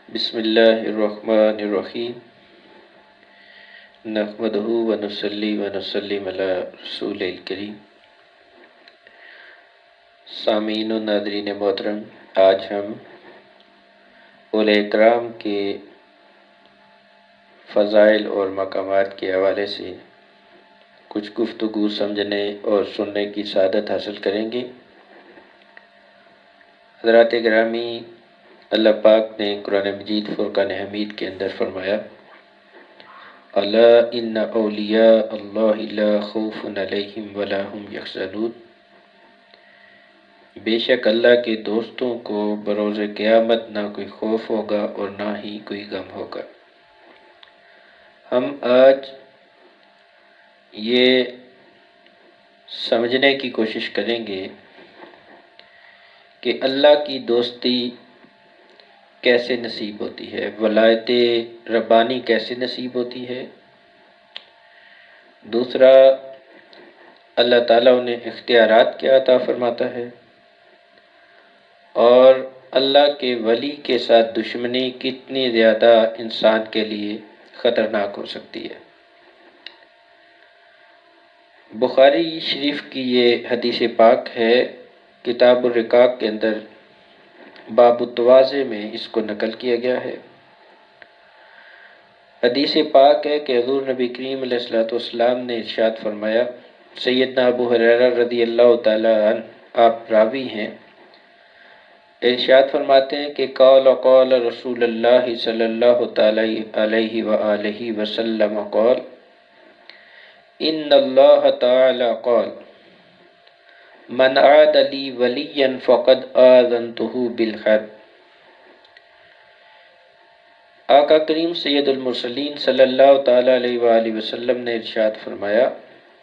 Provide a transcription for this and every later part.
بسم اللہ الرحمن الرحیم نحمدہ ونصلی ونسلم علی رسول الکریم۔ سامعین و ناظرین محترم، آج ہم اولیاء کرام کے فضائل اور مقامات کے حوالے سے کچھ گفتگو سمجھنے اور سننے کی سعادت حاصل کریں گے۔ حضرات گرامی، اللہ پاک نے قرآن مجید فرقان حمید کے اندر فرمایا، الا ان اولیاء اللہ لا خوف علیہم ولا هم یحزنون۔ بے شک اللہ کے دوستوں کو بروز قیامت نہ کوئی خوف ہوگا اور نہ ہی کوئی غم ہوگا۔ ہم آج یہ سمجھنے کی کوشش کریں گے کہ اللہ کی دوستی کیسے نصیب ہوتی ہے، ولایت ربانی کیسے نصیب ہوتی ہے۔ دوسرا، اللہ تعالیٰ انہیں اختیارات کیا عطا فرماتا ہے، اور اللہ کے ولی کے ساتھ دشمنی کتنی زیادہ انسان کے لیے خطرناک ہو سکتی ہے۔ بخاری شریف کی یہ حدیث پاک ہے، کتاب الرقاق کے اندر باب التواضع میں اس کو نقل کیا گیا ہے۔ حدیث پاک ہے کہ حضور نبی کریم علیہ السلام نے ارشاد فرمایا، سیدنا ابو ہریرہ رضی اللہ تعالی عنہ آپ راوی ہیں، ارشاد فرماتے ہیں کہ قال رسول اللہ صلی اللہ تعالی علیہ وآلہ وسلم قال ان اللہ تعالی قال من عاد لی ولیا فقد آذنتہ بالحرب۔ آقا کریم سید المرسلین صلی اللہ تعالی علیہ وآلہ وسلم نے ارشاد فرمایا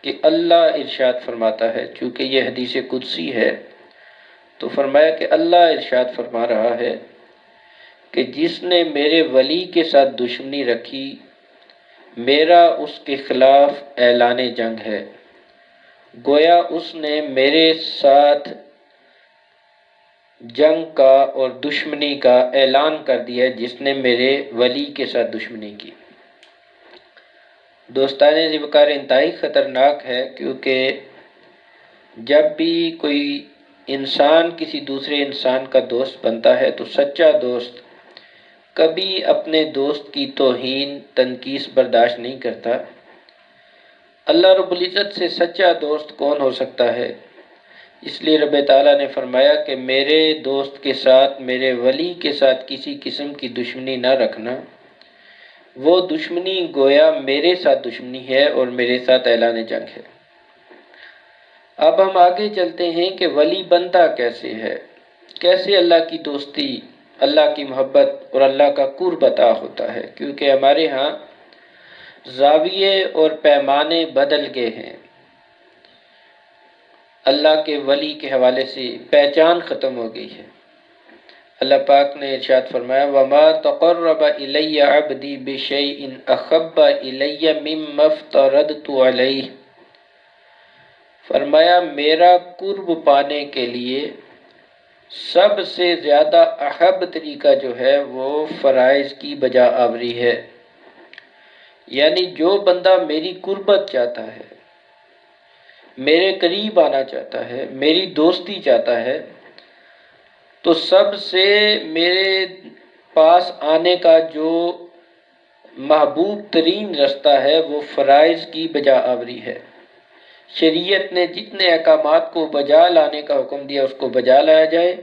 کہ اللہ ارشاد فرماتا ہے، چونکہ یہ حدیث قدسی ہے تو فرمایا کہ اللہ ارشاد فرما رہا ہے کہ جس نے میرے ولی کے ساتھ دشمنی رکھی، میرا اس کے خلاف اعلان جنگ ہے، گویا اس نے میرے ساتھ جنگ کا اور دشمنی کا اعلان کر دیا ہے، جس نے میرے ولی کے ساتھ دشمنی کی۔ دوستان ذوالفقار انتہائی خطرناک ہے، کیونکہ جب بھی کوئی انسان کسی دوسرے انسان کا دوست بنتا ہے تو سچا دوست کبھی اپنے دوست کی توہین تنقیص برداشت نہیں کرتا۔ اللہ رب العزت سے سچا دوست کون ہو سکتا ہے؟ اس لیے رب تعالیٰ نے فرمایا کہ میرے دوست کے ساتھ، میرے ولی کے ساتھ کسی قسم کی دشمنی نہ رکھنا، وہ دشمنی گویا میرے ساتھ دشمنی ہے اور میرے ساتھ اعلان جنگ ہے۔ اب ہم آگے چلتے ہیں کہ ولی بنتا کیسے ہے، کیسے اللہ کی دوستی، اللہ کی محبت اور اللہ کا قرب عطا ہوتا ہے، کیونکہ ہمارے ہاں زاویے اور پیمانے بدل گئے ہیں۔ اللہ کے ولی کے حوالے سے پہچان ختم ہو گئی ہے۔ اللہ پاک نے ارشاد فرمایا، وَمَا تَقَرَّبَ إِلَيَّ عَبْدِي بِشَيْءٍ أَحَبَّ إِلَيَّ مِمَّا افْتَرَضْتُ عَلَيْهِ۔ فرمایا میرا قرب پانے کے لیے سب سے زیادہ احب طریقہ جو ہے وہ فرائض کی بجا آوری ہے، یعنی جو بندہ میری قربت چاہتا ہے، میرے قریب آنا چاہتا ہے، میری دوستی چاہتا ہے، تو سب سے میرے پاس آنے کا جو محبوب ترین رستہ ہے وہ فرائض کی بجا آوری ہے۔ شریعت نے جتنے احکامات کو بجا لانے کا حکم دیا اس کو بجا لایا جائے،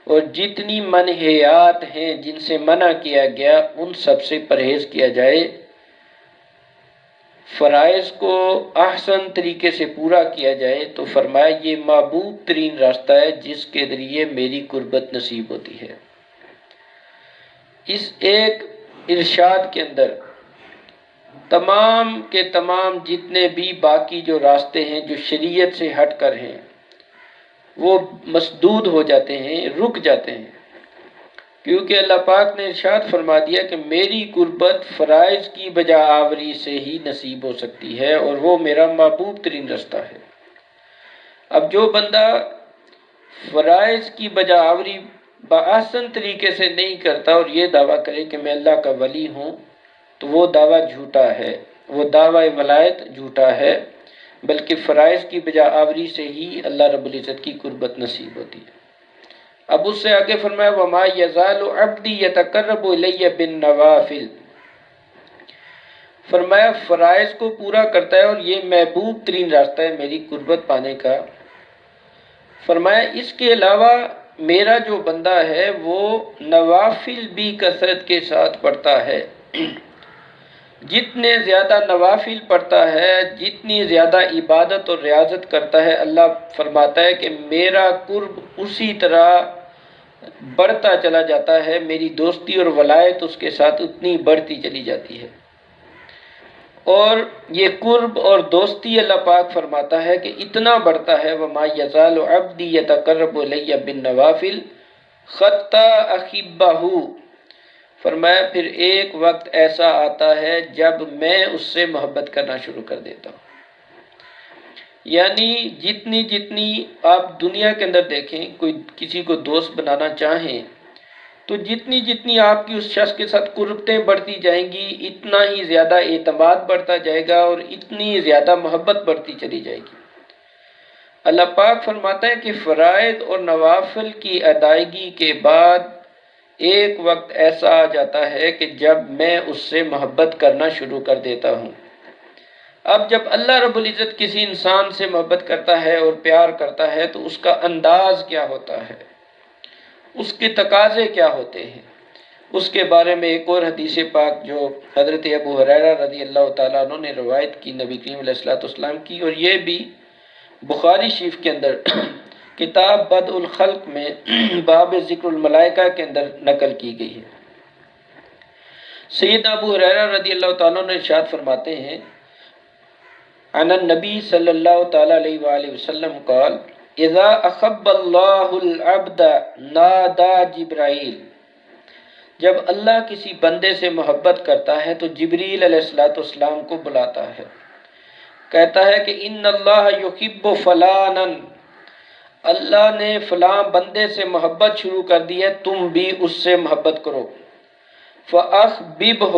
اور جتنی منہیات ہیں جن سے منع کیا گیا ان سب سے پرہیز کیا جائے، فرائض کو احسن طریقے سے پورا کیا جائے، تو فرمایا یہ محبوب ترین راستہ ہے جس کے ذریعے میری قربت نصیب ہوتی ہے۔ اس ایک ارشاد کے اندر تمام کے تمام جتنے بھی باقی جو راستے ہیں جو شریعت سے ہٹ کر ہیں وہ مسدود ہو جاتے ہیں، رک جاتے ہیں، کیونکہ اللہ پاک نے ارشاد فرما دیا کہ میری قربت فرائض کی بجا آوری سے ہی نصیب ہو سکتی ہے، اور وہ میرا محبوب ترین رستہ ہے۔ اب جو بندہ فرائض کی بجا آوری بآسن طریقے سے نہیں کرتا اور یہ دعویٰ کرے کہ میں اللہ کا ولی ہوں، تو وہ دعویٰ جھوٹا ہے، وہ دعویٰ ولایت جھوٹا ہے، بلکہ فرائض کی بجا آوری سے ہی اللہ رب العزت کی قربت نصیب ہوتی ہے۔ اب اس سے آگے فرمایا وَمَا يَزَالُ عَبْدِي يَتَقَرَّبُ إِلَيَّ بِالنَّوَافِلِ، فرمایا فرائض کو پورا کرتا ہے اور یہ محبوب ترین راستہ ہے میری قربت پانے کا۔ فرمایا اس کے علاوہ میرا جو بندہ ہے وہ نوافل بھی کثرت کے ساتھ پڑھتا ہے، جتنے زیادہ نوافل پڑھتا ہے، جتنی زیادہ عبادت اور ریاضت کرتا ہے، اللہ فرماتا ہے کہ میرا قرب اسی طرح بڑھتا چلا جاتا ہے، میری دوستی اور ولایت اس کے ساتھ اتنی بڑھتی چلی جاتی ہے۔ اور یہ قرب اور دوستی اللہ پاک فرماتا ہے کہ اتنا بڑھتا ہے وَمَا يَزَالُ عَبْدِي يَتَقَرَّبُ إِلَيَّ بِالنَّوَافِلِ حَتَّى أَحِبَّهُ، فرمایا پھر ایک وقت ایسا آتا ہے جب میں اس سے محبت کرنا شروع کر دیتا ہوں۔ یعنی جتنی جتنی آپ دنیا کے اندر دیکھیں، کوئی کسی کو دوست بنانا چاہیں تو جتنی جتنی آپ کی اس شخص کے ساتھ قربتیں بڑھتی جائیں گی، اتنا ہی زیادہ اعتماد بڑھتا جائے گا اور اتنی زیادہ محبت بڑھتی چلی جائے گی۔ اللہ پاک فرماتا ہے کہ فرائض اور نوافل کی ادائیگی کے بعد ایک وقت ایسا آ جاتا ہے کہ جب میں اس سے محبت کرنا شروع کر دیتا ہوں۔ اب جب اللہ رب العزت کسی انسان سے محبت کرتا ہے اور پیار کرتا ہے تو اس کا انداز کیا ہوتا ہے، اس کے تقاضے کیا ہوتے ہیں، اس کے بارے میں ایک اور حدیث پاک جو حضرت ابو ہریرہ رضی اللہ تعالیٰ عنہ نے روایت کی نبی کریم علیہ السلام کی، اور یہ بھی بخاری شریف کے اندر کتاب بدء الخلق میں باب ذکر الملائکہ کے اندر نقل کی گئی ہے۔ سیدنا ابو ہریرہ رضی اللہ تعالیٰ عنہ ارشاد فرماتے ہیں عن النبی صلی اللہ تعالیٰ علیہ وآلہ وسلم قال اذا احب اللہ العبد نادا جبرائیل، جب اللہ کسی بندے سے محبت کرتا ہے تو جبریل علیہ السلام کو بلاتا ہے، کہتا ہے کہ ان اللہ یحب فلانا، اللہ نے فلاں بندے سے محبت شروع کر دی ہے، تم بھی اس سے محبت کرو۔ فاحببہ،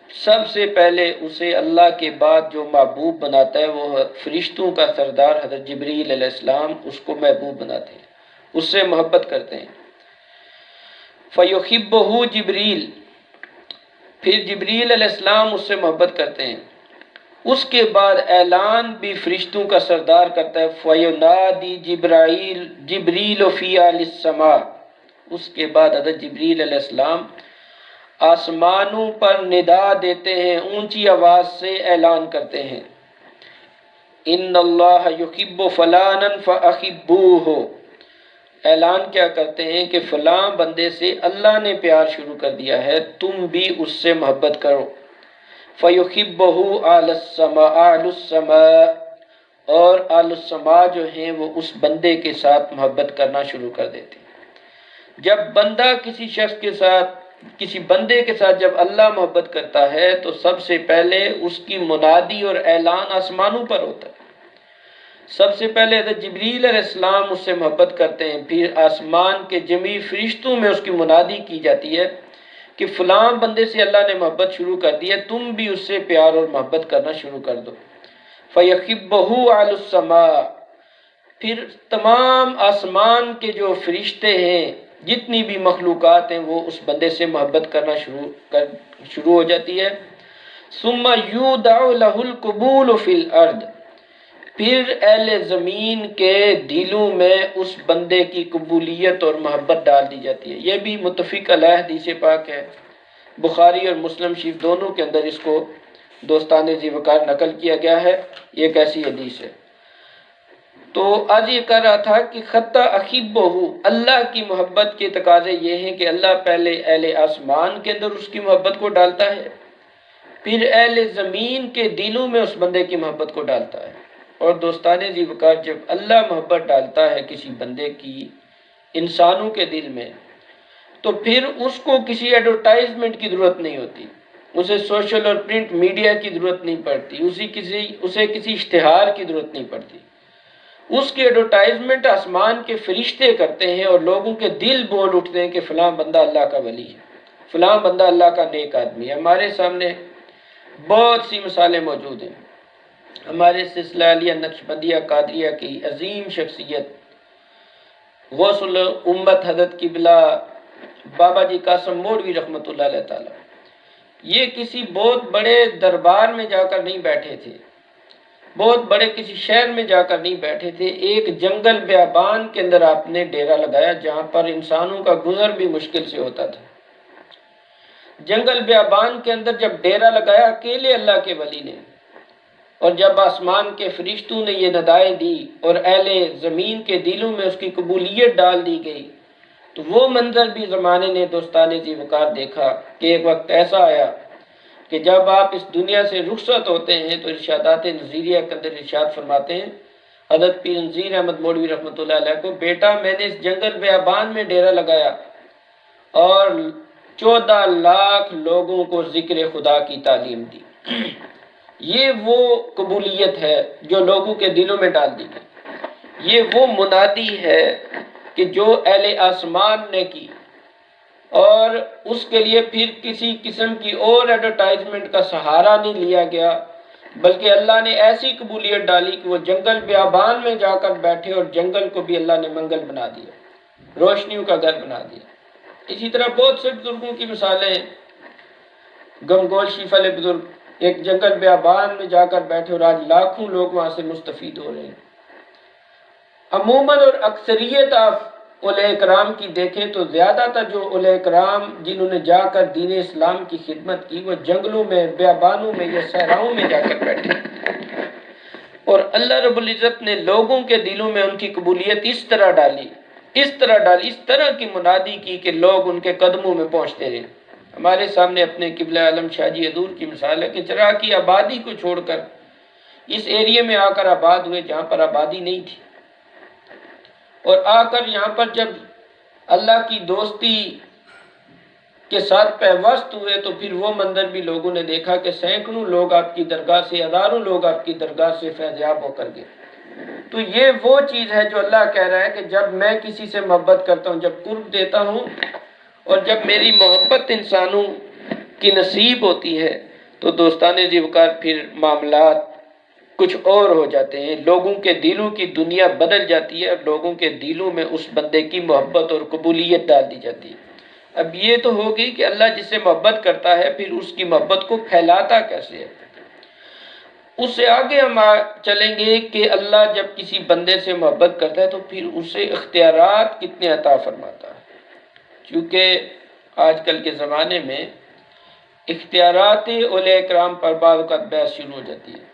سب سے پہلے اسے اللہ کے بعد جو محبوب بناتا ہے وہ فرشتوں کا سردار حضرت جبریل علیہ السلام اس کو محبوب بناتے ہیں، اس سے محبت کرتے ہیں۔ فیحبہ جبریل، پھر جبریل علیہ السلام اس سے محبت کرتے ہیں، اس کے بعد اعلان بھی فرشتوں کا سردار کرتا ہے فینادی جبریل فی اعلی السماء، اس کے بعد حضرت جبریل علیہ السلام آسمانوں پر ندا دیتے ہیں، اونچی آواز سے اعلان کرتے ہیں ان اللہ یحب فلانا فاحبوہ، اعلان کیا کرتے ہیں کہ فلاں بندے سے اللہ نے پیار شروع کر دیا ہے، تم بھی اس سے محبت کرو۔ فیحبہ اہل السماء، اور اہل السماء جو ہیں وہ اس بندے کے ساتھ محبت کرنا شروع کر دیتے ہیں۔ جب بندہ کسی بندے کے ساتھ جب اللہ محبت کرتا ہے تو سب سے پہلے اس کی منادی اور اعلان آسمانوں پر ہوتا ہے۔ سب سے پہلے حضرت جبریل علیہ السلام اس سے محبت کرتے ہیں، پھر آسمان کے جمیع فرشتوں میں اس کی منادی کی جاتی ہے کہ فلاں بندے سے اللہ نے محبت شروع کر دی ہے، تم بھی اس سے پیار اور محبت کرنا شروع کر دو۔ فیحبہ اہل السماء، پھر تمام آسمان کے جو فرشتے ہیں، جتنی بھی مخلوقات ہیں، وہ اس بندے سے محبت کرنا شروع ہو جاتی ہے۔ ثم یودع لہ القبول فی الارض، پھر اہل زمین کے دلوں میں اس بندے کی قبولیت اور محبت ڈال دی جاتی ہے۔ یہ بھی متفق علیہ حدیث پاک ہے، بخاری اور مسلم شریف دونوں کے اندر اس کو دوستان ذی وقار نقل کیا گیا ہے، یہ ایک ایسی حدیث ہے۔ تو آج یہ کہہ رہا تھا کہ خطہ احبہ، اللہ کی محبت کے تقاضے یہ ہیں کہ اللہ پہلے اہل آسمان کے اندر اس کی محبت کو ڈالتا ہے، پھر اہل زمین کے دلوں میں اس بندے کی محبت کو ڈالتا ہے۔ اور دوستان ذی وقار جب اللہ محبت ڈالتا ہے کسی بندے کی انسانوں کے دل میں تو پھر اس کو کسی ایڈورٹائزمنٹ کی ضرورت نہیں ہوتی، اسے سوشل اور پرنٹ میڈیا کی ضرورت نہیں پڑتی، اسے کسی اشتہار کی ضرورت نہیں پڑتی، اس کی ایڈورٹائزمنٹ آسمان کے فرشتے کرتے ہیں اور لوگوں کے دل بول اٹھتے ہیں کہ فلاں بندہ اللہ کا ولی ہے، فلاں بندہ اللہ کا نیک آدمی ہے۔ ہمارے سامنے بہت سی مثالیں موجود ہیں۔ ہمارے سلسلہ علیہ نقشبندیہ قادریہ کی عظیم شخصیت غوث الامت حضرت قبلہ بابا جی قاسم مولوی رحمۃ اللہ علیہ تعالی، یہ کسی بہت بڑے دربار میں جا کر نہیں بیٹھے تھے، بہت بڑے کسی شہر میں جا کر نہیں بیٹھے تھے، ایک جنگل بیابان کے اندر آپ نے ڈیرا لگایا جہاں پر انسانوں کا گزر بھی مشکل سے ہوتا تھا۔ جنگل بیابان کے اندر جب ڈیرا لگایا اکیلے اللہ کے ولی نے، اور جب آسمان کے فرشتوں نے یہ ندائیں دی اور اہل زمین کے دلوں میں اس کی قبولیت ڈال دی گئی، تو وہ منظر بھی زمانے نے دوستانے ذی وقار دیکھا کہ ایک وقت ایسا آیا کہ جب آپ اس دنیا سے رخصت ہوتے ہیں تو ارشادات نظیریہ کے اندر ارشاد فرماتے ہیں حضرت پیر نذیر احمد مولوی رحمۃ اللہ علیہ کو، بیٹا میں نے اس جنگل بیابان میں ڈیرا لگایا اور 14 لاکھ لوگوں کو ذکر خدا کی تعلیم دی۔ یہ وہ قبولیت ہے جو لوگوں کے دلوں میں ڈال دی گئی، یہ وہ منادی ہے کہ جو اہل آسمان نے کی، اور اس کے لیے پھر کسی قسم کی اور ایڈورٹائزمنٹ کا سہارا نہیں لیا گیا، بلکہ اللہ نے ایسی قبولیت ڈالی کہ وہ جنگل بیابان میں جا کر بیٹھے اور جنگل کو بھی اللہ نے منگل بنا دیا، روشنیوں کا گھر بنا دیا۔ اسی طرح بہت سے بزرگوں کی مثالیں، گنگول شیف علیہ بزرگ ایک جنگل بیابان میں جا کر بیٹھے اور آج لاکھوں لوگ وہاں سے مستفید ہو رہے ہیں۔ عموماً اور اکثریت آپ اولیاء کرام کی دیکھیں تو زیادہ تر جو اولیاء کرام جنہوں نے جا کر دین اسلام کی خدمت کی، وہ جنگلوں میں، بیابانوں میں یا صحراؤں میں جا کر بیٹھے، اور اللہ رب العزت نے لوگوں کے دلوں میں ان کی قبولیت اس طرح ڈالی، اس طرح کی منادی کی کہ لوگ ان کے قدموں میں پہنچتے رہے۔ ہمارے سامنے اپنے قبلہ عالم شاہ جی حضور کی مثال ہے کہ چراغ کی آبادی کو چھوڑ کر اس ایریے میں آ کر آباد ہوئے جہاں پر آبادی نہیں تھی، اور آ کر یہاں پر جب اللہ کی دوستی کے ساتھ پیوست ہوئے تو پھر وہ منظر بھی لوگوں نے دیکھا کہ سینکڑوں لوگ آپ کی درگاہ سے، ہزاروں لوگ آپ کی درگاہ سے فیض یاب ہو کر گئے۔ تو یہ وہ چیز ہے جو اللہ کہہ رہا ہے کہ جب میں کسی سے محبت کرتا ہوں، جب قرب دیتا ہوں اور جب میری محبت انسانوں کی نصیب ہوتی ہے تو دوستانے ذی وقار پھر معاملات کچھ اور ہو جاتے ہیں، لوگوں کے دلوں کی دنیا بدل جاتی ہے اور لوگوں کے دلوں میں اس بندے کی محبت اور قبولیت ڈال دی جاتی ہے۔ اب یہ تو ہوگی کہ اللہ جس سے محبت کرتا ہے پھر اس کی محبت کو پھیلاتا کیسے ہے۔ اس سے آگے ہم چلیں گے کہ اللہ جب کسی بندے سے محبت کرتا ہے تو پھر اسے اختیارات کتنے عطا فرماتا ہے، کیونکہ آج کل کے زمانے میں اختیارات اولیاء کرام پر بعض اوقات بحث شروع ہو جاتی ہے،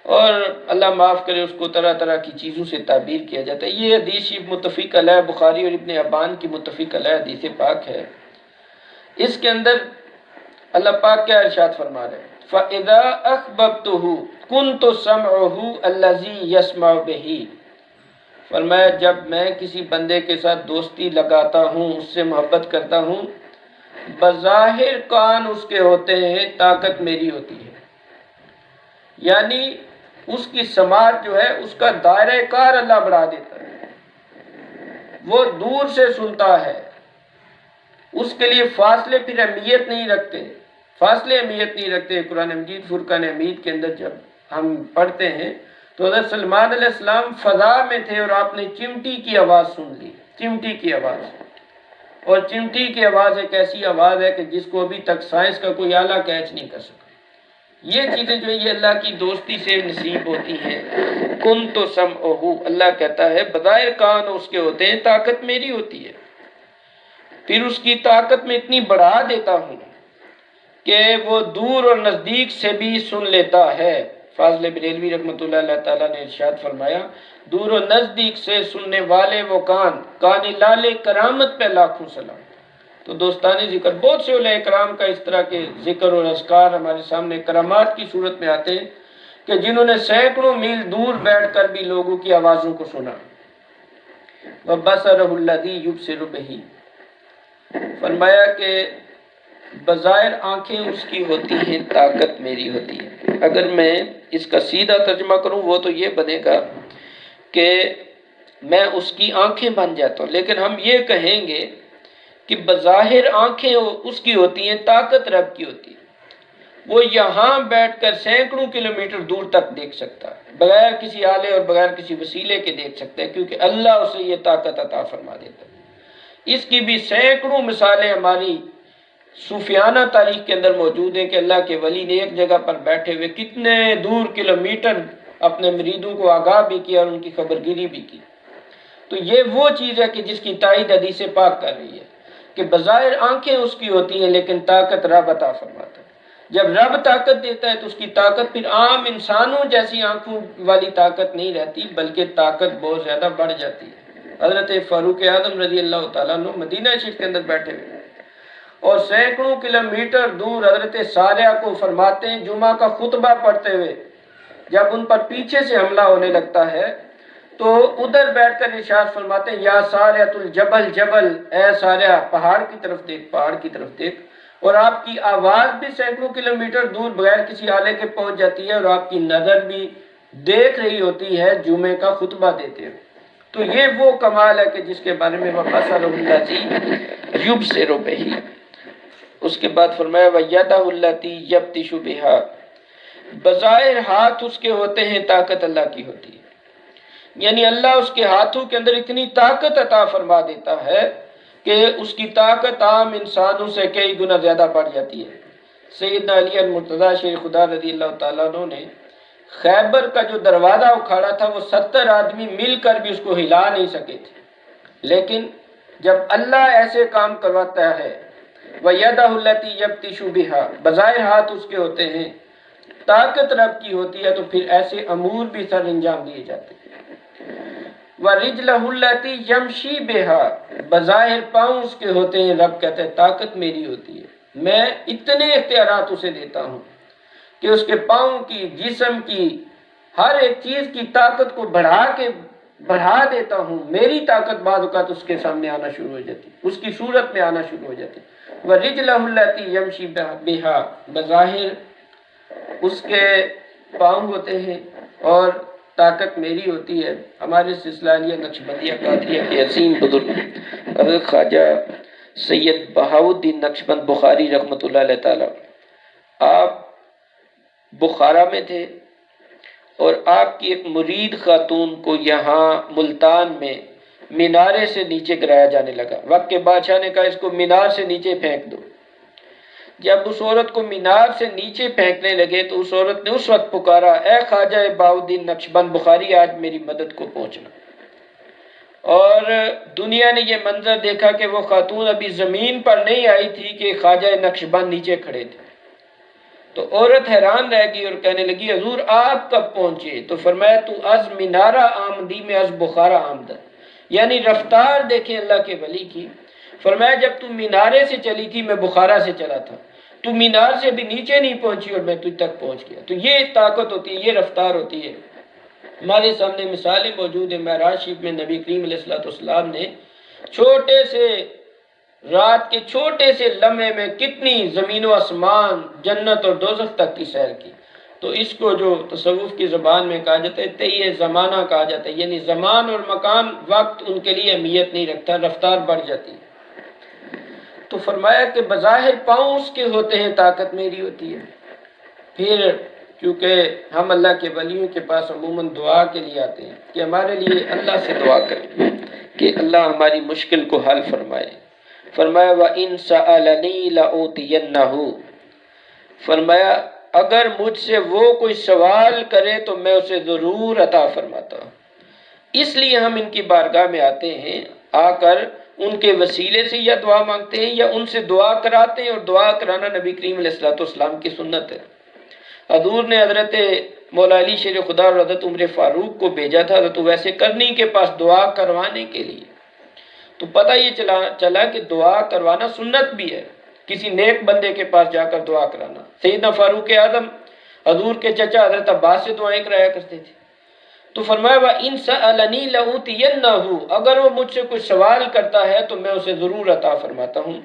اور اللہ معاف کرے اس کو طرح طرح کی چیزوں سے تعبیر کیا جاتا ہے۔ یہ حدیث متفق علیہ بخاری اور ابن حبان کی متفق علیہ حدیث پاک ہے۔ اس کے اندر اللہ پاک کیا ارشاد فرما رہے ہیں، فَإِذَا أَحْبَبْتُهُ كُنْتُ سَمْعُهُ الَّذِي يَسْمَعُ بِهِ، فرمایا جب میں کسی بندے کے ساتھ دوستی لگاتا ہوں، اس سے محبت کرتا ہوں، بظاہر کان اس کے ہوتے ہیں، طاقت میری ہوتی ہے، یعنی اس کی سماعت جو ہے اس کا دائرہ کار اللہ بڑھا دیتا ہے، وہ دور سے سنتا ہے، اس کے لیے فاصلے پھر اہمیت نہیں رکھتے، فاصلے اہمیت نہیں رکھتے۔ قرآن مجید فرقان حمید کے اندر جب ہم پڑھتے ہیں تو حضرت سلمان علیہ السلام فضا میں تھے اور آپ نے چمٹی کی آواز سن لی، چمٹی کی آواز، اور چمٹی کی آواز ایک ایسی آواز ہے کہ جس کو ابھی تک سائنس کا کوئی آلہ کیچ نہیں کر سکا۔ یہ چیزیں جو یہ اللہ کی دوستی سے نصیب ہوتی ہیں، کن تو سمعہ، اللہ کہتا ہے بظاہر کان اس کے ہوتے ہیں، طاقت میری ہوتی ہے، پھر اس کی طاقت میں اتنی بڑھا دیتا ہوں کہ وہ دور اور نزدیک سے بھی سن لیتا ہے۔ فاضل بریلوی رحمۃ اللہ علیہ تعالیٰ نے ارشاد فرمایا، دور و نزدیک سے سننے والے وہ کان لالے کرامت پہ لاکھوں سلام۔ تو دوستانی ذکر بہت سے اولیاء کرام کا اس طرح کے ذکر اور اذکار ہمارے سامنے کرامات کی صورت میں آتے ہیں کہ جنہوں نے سینکڑوں میل دور بیٹھ کر بھی لوگوں کی آوازوں کو سنا۔ وَبَصَرَهُ الَّذِي يُبْصِرُ بِهِ، فرمایا کہ بظاہر آنکھیں اس کی ہوتی ہیں، طاقت میری ہوتی ہے۔ اگر میں اس کا سیدھا ترجمہ کروں وہ تو یہ بنے گا کہ میں اس کی آنکھیں بن جاتا ہوں، لیکن ہم یہ کہیں گے کہ بظاہر آنکھیں اس کی ہوتی ہیں، طاقت رب کی ہوتی ہے۔ وہ یہاں بیٹھ کر سینکڑوں کلومیٹر دور تک دیکھ سکتا ہے، بغیر کسی آلے اور بغیر کسی وسیلے کے دیکھ سکتا ہے، کیونکہ اللہ اسے یہ طاقت عطا فرما دیتا ہے۔ اس کی بھی سینکڑوں مثالیں ہماری صوفیانہ تاریخ کے اندر موجود ہیں کہ اللہ کے ولی نے ایک جگہ پر بیٹھے ہوئے کتنے دور کلومیٹر اپنے مریدوں کو آگاہ بھی کیا اور ان کی خبرگیری بھی کی۔ تو یہ وہ چیز ہے کہ جس کی تائید حدیث پاک کر رہی ہے کہ بظاہر آنکھیں اس کی ہوتی ہیں لیکن طاقت رب عطا فرماتا ہے۔ جب رب طاقت دیتا ہے تو اس کی طاقت پھر عام انسانوں جیسی آنکھوں والی طاقت نہیں رہتی، بلکہ طاقت بہت زیادہ بڑھ جاتی ہے۔ حضرت فاروق اعظم رضی اللہ تعالیٰ عنہ مدینہ شریف کے اندر بیٹھے ہوئے اور سینکڑوں کلومیٹر دور حضرت ساریہ کو فرماتے ہیں جمعہ کا خطبہ پڑھتے ہوئے، جب ان پر پیچھے سے حملہ ہونے لگتا ہے تو ادھر بیٹھ کر ارشاد فرماتے ہیں یا ساریۃ الجبل جبل، اے ساریہ پہاڑ کی طرف دیکھ، پہاڑ کی طرف دیکھ، اور آپ کی آواز بھی سینکڑوں کلومیٹر دور بغیر کسی آلے کے پہنچ جاتی ہے اور آپ کی نظر بھی دیکھ رہی ہوتی ہے جمعے کا خطبہ دیتے ہوئے۔ تو یہ وہ کمال ہے کہ جس کے بارے میں وَبَصَرُ الَّذِي يُبْصِرُ بِهِ۔ اس کے بعد فرمایا وَيَدَهُ الَّتِي يَبْطِشُ بِهَا، بظاہر ہاتھ اس کے ہوتے ہیں، طاقت اللہ کی ہوتی ہے، یعنی اللہ اس کے ہاتھوں کے اندر اتنی طاقت عطا فرما دیتا ہے کہ اس کی طاقت عام انسانوں سے کئی گنا زیادہ بڑھ جاتی ہے۔ سیدنا علی المرتضیٰ شیر خدا رضی اللہ تعالیٰ عنہ نے خیبر کا جو دروازہ اکھاڑا تھا وہ 70 آدمی مل کر بھی اس کو ہلا نہیں سکے تھے، لیکن جب اللہ ایسے کام کرواتا ہے وَيَدَهُ الَّتِي يَبْطِشُ بِهَا، بظاہر ہاتھ اس کے ہوتے ہیں، طاقت رب کی ہوتی ہے، تو پھر ایسے امور بھی سر انجام دیے جاتے ہیں۔ وَرِجْلَهُ الَّتِي يَمْشِي بِهَا، بظاہر پاؤں اس کے ہوتے ہیں، رب کہتے ہیں طاقت میری ہوتی ہے، میں اتنے اختیارات اسے دیتا ہوں کہ اس کے پاؤں کی، جسم کی، ہر ایک چیز کی طاقت کو بڑھا دیتا ہوں، میری طاقت بعض اوقات اس کے سامنے آنا شروع ہو جاتی، اس کی صورت میں آنا شروع ہو جاتی۔ وَرِجْلَهُ الَّتِي يَمْشِي بِهَا، بظاہر اس کے پاؤں ہوتے ہیں اور طاقت میری ہوتی ہے۔ ہمارے سلسلہ نقشبندیہ قادریہ کے عظیم بزرگ حضرت خواجہ سید بہاؤالدین نقشبند بخاری رحمۃ اللہ علیہ تعالی، آپ بخارا میں تھے اور آپ کی ایک مرید خاتون کو یہاں ملتان میں مینارے سے نیچے گرایا جانے لگا۔ وقت کے بادشاہ نے کہا اس کو مینار سے نیچے پھینک دو۔ جب اس عورت کو مینار سے نیچے پھینکنے لگے تو اس عورت نے اس وقت پکارا اے خواجہ بہاؤالدین نقشبند بخاری، آج میری مدد کو پہنچنا۔ اور دنیا نے یہ منظر دیکھا کہ وہ خاتون ابھی زمین پر نہیں آئی تھی کہ خواجہ نقشبند نیچے کھڑے تھے۔ تو عورت حیران رہ گئی اور کہنے لگی حضور آپ کب پہنچے؟ تو فرمایا تو از مینارہ آمدی میں از بخارا آمدن، یعنی رفتار دیکھیں اللہ کے ولی کی۔ فرمایا جب تو مینارے سے چلی تھی میں بخارا سے چلا تھا، تو مینار سے بھی نیچے نہیں پہنچی اور میں تجھ تک پہنچ گیا۔ تو یہ طاقت ہوتی ہے، یہ رفتار ہوتی ہے۔ ہمارے سامنے مثالیں موجود ہیں۔ معراج شریف میں نبی کریم علیہ السلام نے چھوٹے سے رات کے چھوٹے سے لمحے میں کتنی زمین و آسمان، جنت اور دوزخ تک کی سیر کی۔ تو اس کو جو تصوف کی زبان میں کہا جاتا ہے تیہ زمانہ کہا جاتا ہے، یعنی زمان اور مکان، وقت ان کے لیے اہمیت نہیں رکھتا، رفتار بڑھ جاتی ہے۔ تو فرمایا کہ بظاہر پاؤں اس کے ہوتے ہیں، طاقت میری ہوتی ہے۔ پھر کیونکہ ہم اللہ کے ولیوں کے پاس عموماً دعا کے لیے آتے ہیں کہ ہمارے لیے اللہ سے دعا کریں کہ اللہ ہماری مشکل کو حل فرمائے۔ فرمایا وَإِن سَأَلَنِي لَأُوتِيَنَّهُ، فرمایا اگر مجھ سے وہ کوئی سوال کرے تو میں اسے ضرور عطا فرماتا ہوں۔ اس لیے ہم ان کی بارگاہ میں آتے ہیں، آ کر ان کے وسیلے سے یا دعا مانگتے ہیں یا ان سے دعا کراتے ہیں، اور دعا کرانا نبی کریم علیہ السلام کی سنت ہے۔ حضور نے حضرت مولا علی شیر خدا اور حضرت عمر فاروق کو بھیجا تھا حضرت ویسے کرنی کے پاس دعا کروانے کے لیے۔ تو پتہ یہ چلا کہ دعا کروانا سنت بھی ہے، کسی نیک بندے کے پاس جا کر دعا کرانا۔ سیدنا فاروق اعظم حضور کے چچا حضرت عباس سے دعائیں کرایا کرتے تھے۔ تو فرمایا وَإِن سَأَلَنِي لَأُوتِيَنَّهُ، اگر وہ مجھ سے کوئی سوال کرتا ہے تو میں اسے ضرور عطا فرماتا ہوں۔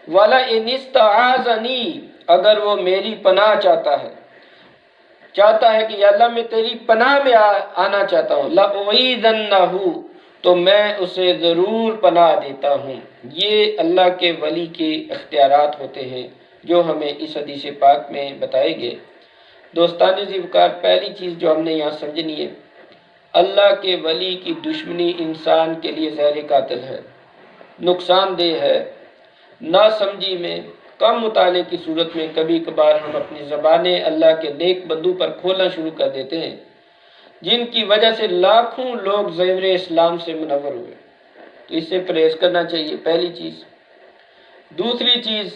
وَلَئِنِ اسْتَعَاذَنِي، اگر وہ میری پناہ چاہتا ہے، چاہتا ہے کہ یا اللہ میں تیری پناہ میں آنا چاہتا ہوں، لَأُعِيذَنَّهُ، تو میں اسے ضرور پناہ دیتا ہوں۔ یہ اللہ کے ولی کے اختیارات ہوتے ہیں جو ہمیں اس حدیث پاک میں بتائے گئے۔ دوستان ذوالفقار، پہلی چیز جو ہم نے یہاں سمجھنی ہے، اللہ کے ولی کی دشمنی انسان کے لیے زہر قاتل ہے، نقصان دہ ہے۔ ناسمجھی میں، کم مطالعے کی صورت میں کبھی کبھار ہم اپنی زبانیں اللہ کے نیک بندوں پر کھولنا شروع کر دیتے ہیں، جن کی وجہ سے لاکھوں لوگ زیور اسلام سے منور ہوئے۔ تو اس سے پرہیز کرنا چاہیے، پہلی چیز۔ دوسری چیز،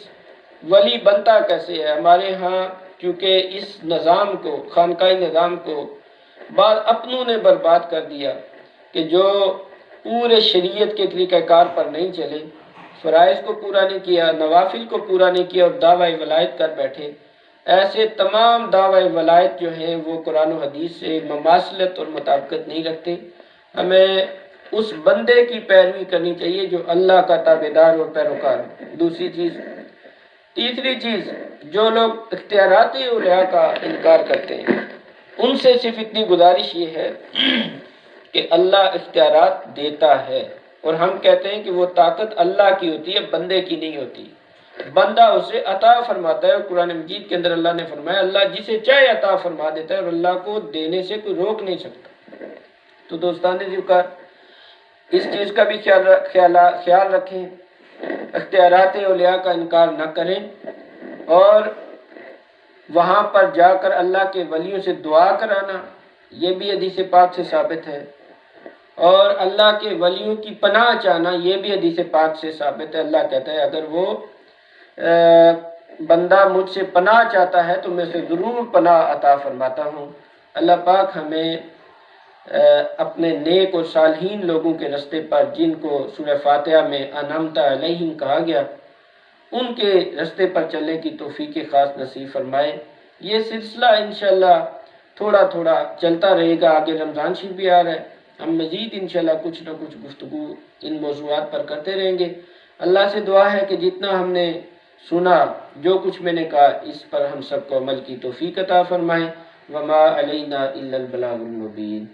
ولی بنتا کیسے ہے؟ ہمارے ہاں کیونکہ اس نظام کو، خانقاہی نظام کو بعض اپنوں نے برباد کر دیا کہ جو پورے شریعت کے طریقہ کار پر نہیں چلے، فرائض کو پورا نہیں کیا، نوافل کو پورا نہیں کیا اور دعوی ولایت کر بیٹھے۔ ایسے تمام دعوی ولایت جو ہیں وہ قرآن و حدیث سے مماثلت اور مطابقت نہیں رکھتے۔ ہمیں اس بندے کی پیروی کرنی چاہیے جو اللہ کا تابعدار اور پیروکار ہے۔ دوسری چیز۔ تیسری چیز، جو لوگ اختیارات اولیاء کا انکار کرتے ہیں، ان سے صرف اتنی گزارش یہ ہے کہ اللہ اختیارات دیتا ہے اور ہم کہتے ہیں کہ وہ طاقت اللہ کی ہوتی ہے، بندے کی نہیں ہوتی۔ بندہ اسے عطا فرماتا ہے، اور قرآن مجید کے اندر اللہ نے فرمایا اللہ جسے چاہے عطا فرما دیتا ہے اور اللہ کو دینے سے کوئی روک نہیں سکتا۔ تو دوستان ذوالفقار، اس چیز کا بھی خیال رکھیں، اختیارات اولیاء کا انکار نہ کریں، اور وہاں پر جا کر اللہ کے ولیوں سے دعا کرانا، یہ بھی حدیث پاک سے ثابت ہے، اور اللہ کے ولیوں کی پناہ چاہنا، یہ بھی حدیث پاک سے ثابت ہے۔ اللہ کہتا ہے اگر وہ بندہ مجھ سے پناہ چاہتا ہے تو میں اسے ضرور پناہ عطا فرماتا ہوں۔ اللہ پاک ہمیں اپنے نیک اور صالحین لوگوں کے رستے پر، جن کو سورہ فاتحہ میں انعمت علیہم کہا گیا، ان کے رستے پر چلنے کی توفیق خاص نصیب فرمائے۔ یہ سلسلہ انشاءاللہ تھوڑا تھوڑا چلتا رہے گا، آگے رمضان شریف بھی آ رہا ہے، ہم مزید انشاءاللہ کچھ نہ کچھ گفتگو ان موضوعات پر کرتے رہیں گے۔ اللہ سے دعا ہے کہ جتنا ہم نے سنا، جو کچھ میں نے کہا، اس پر ہم سب کو عمل کی توفیق عطا فرمائے۔ وما علینا الا البلاغ المبین۔